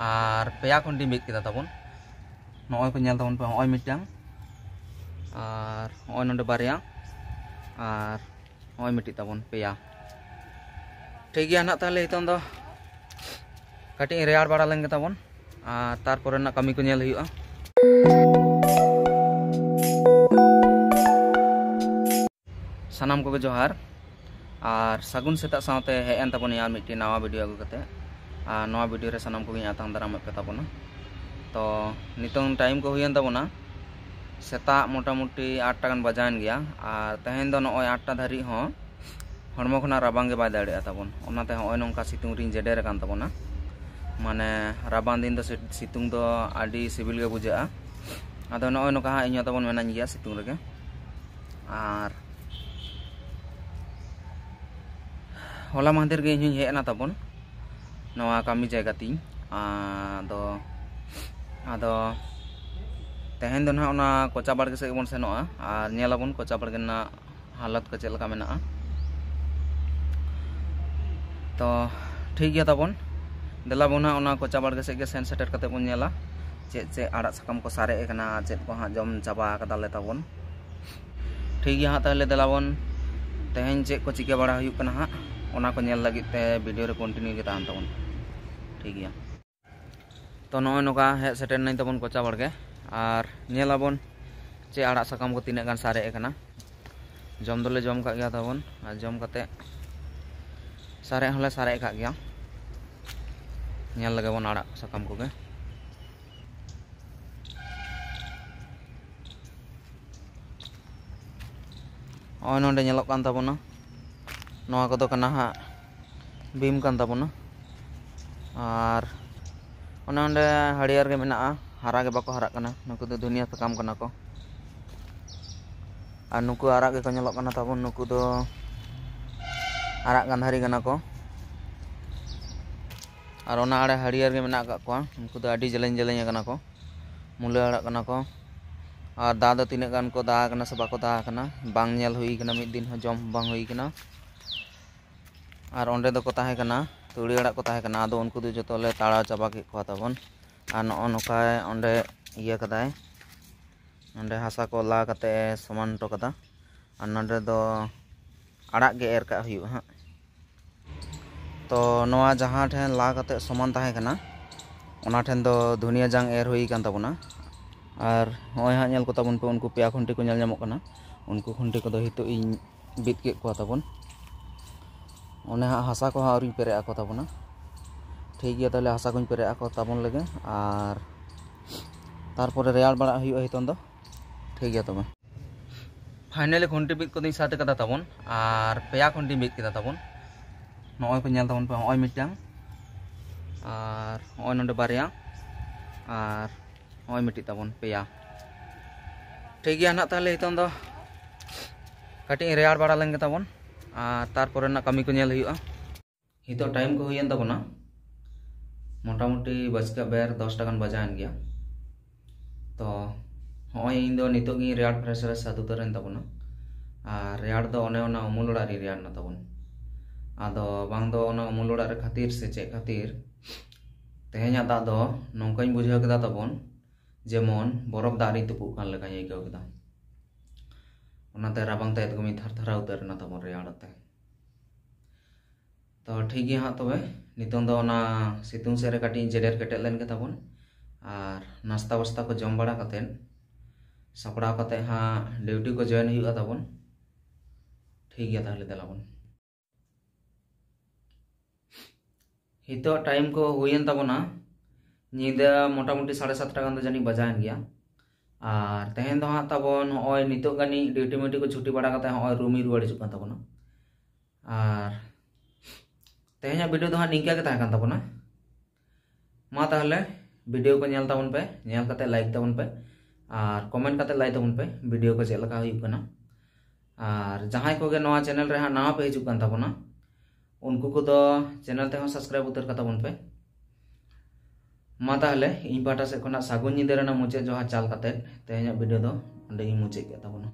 और पेया खुंटी बिद केदा ताबन नय को नेल ताबन पे नय मिटटां और नय नोंडे बारिया और नय मिटि ताबन पेया ठीक गया ना ताहले हितों दो कटी रेयार बाड़ा लेंगे ताबन और तारपर ना कमी को नेल हुयुआ सानाम को जोहार और सगुन सेता साथे हेन ताबन यार मिट्टी नवा वीडियो अगु कते और नवा वीडियो रे सानाम को आतां दाराम पे ताबना तो नितों टाइम को हुयन ताबना सेता मोटामुटी 8टा गान बजान गया और तेहेन दो नय 8टा धारी हो हड़मो खना राबांग गे बाय दाड़े ताबन ओनाते होय नोंका सितुंग रिन जेडेर कान ताबना माने राबांग दिन दो सितुंग दो आडी सिबिल गे बुझा आदो नय नोका इᱧ ताबन मेनाñ गया सितुंग रेगे और होला माहदेर गे इᱧ हेना ताबन नवा कामी जायगा तीन आदो तेहेन दो ना ओना कोचा बाड़गे से बन सेनोआ और नेलाबन कोचा बाड़गे ना हालत को चेलका मेना तो ठीक गया ताबन देलाबन ओना कोचा बाड़गे से सेन सेटर कते बन नेला चेक चेक आड़ा साकाम को सारे एकना चेक को हाँ जम चाबा कदाले ताबन ठीक गया हाँ ताहले देलाबन तेहेन चेक को चिके बाड़ा हुयुक कना हाँ ओना को नेल लगित ते वीडियो रे कंटिन्यू के ताहन ताबन ठीक गया तो नय नोका हे सेटर नाइन ताबन कोचा बाड़गे और नेलाबन चे आड़ा साकाम को तीना गान सारे एकना जम दोले जम का गया ताबन और जम कते सारे हले सारे का गया नेल लगे बन आड़ा साकाम को गे ओय नोंडे नेलक कान ताबना नोआ को दो कना हा बीम कान ताबना और ओंडे हरियर गे मेना हारा गे बाको हारा कना नुकु दो दुनिया साकाम कना को और नुकु आरा गे को नेलक कना ताबन नुकु दो आरा गांधारी कना को और ओना आड़े हरियर गे मेना का को उनको दो आडी जलें जलें कना को मुले आड़ा कना को और दा दो तीन गान को दा कना से बाको दा कना बांग नेल हुई कना मिद दिन जम बांग हुई कना और ओंडे दो को ताहे कना तुड़ी आड़ा को ताहे कना आदो उनको दो जतोले ताड़ा चाबा के को ताबन और नो नोका ओंडे इया कदाय ओंडे हासा को ला कते समान तो कदा और नोंडे दो आड़ा गे एर का हुयु हां तो नोआ जहां ठेन ला कते समान ताहे कना ओना ठेन दो धुनिया जांग एर हुई कान ताबना और होय हां नेल को ताबन पे उनको पेया खुंटी को नेल जामो कना उनको खुंटी को दो हितो इन बित के को ताबन ओने हां हासा को हां पेरे को ताबना ठीक गया ताले हासा को पेरे को ताबन लगे और तारपर रेयार बड़ा हुयु हितों दो ठीक गया तबे फाइनली खुंटी बिद को दिन साथे कदा ताबन और पेया खुंटी बिद केदा ताबन नय को नेल ताबन पे नय मिटटां और नय नोंडे बारिया और नय मिटि ताबन पेया ठीक गया ना ताहले हितों दो कटी रेयार बाड़ा लेंगे ताबन और तारपर ना कमी को नेल हुयुआ हितो टाइम को हुयन ताबना मोटामुटी बजका बेर 10टा गान बजान गया तो होय इन दो नितो गी रेयार फ्रेश रे सादु तरन ताबना और रेयार दो ओने ओना उमुलड़ा री रेयार ना ताबन आदो बांग दो ओना उमुलड़ा रे खातिर से चे खातिर तेहे냐 दा दो नोंकाኝ बुझाव केदा ताबन जेमन बरफ दारी तुपु कान लेकाኝ आइकाव केदा ओनाते राबांग ते एकदम थर थरा उतर ना ताबन रेयाड़ते तो ठीक गया हाँ तबे नितों दो ना सितुंग से रे काटी जेडेर केटेल लेन के ताबन और नाश्ता वास्ता को जम बड़ा कतेन सपड़ाव कते हाँ ड्यूटी को जॉइन हुयुआ ताबन ठीक गया ताहले देलाबन हितो टाइम को हुयन ताबना निदा मोटामुटी 7:30 गान दो जानी बजान गया और तेहेन दो हाँ ताबन होय नितो गानी ड्यूटी मिटी को छुट्टी बड़ा कते होय रूमी रुवाड़ हिजुग कान ताबना और तेहे냐 वीडियो दो हाँ निंका के ताहे कान ताबना मा ताहले वीडियो को नेल ताबन पे नेल कते लाइक ताबन पे और कमेंट कते लाई ताबन पे वीडियो को चेक लगा हुयुग कना और जहां को गे नवा चैनल रे नवा पे हिजुग कान ताबना उनको को दो चैनल ते सब्सक्राइब उतर का ताबन पे मा ताहले इन पाटा से खना सागुन निदेर ना मुचे जो चाल कते तेहे냐 वीडियो दो अंडे मुचे के ताबना।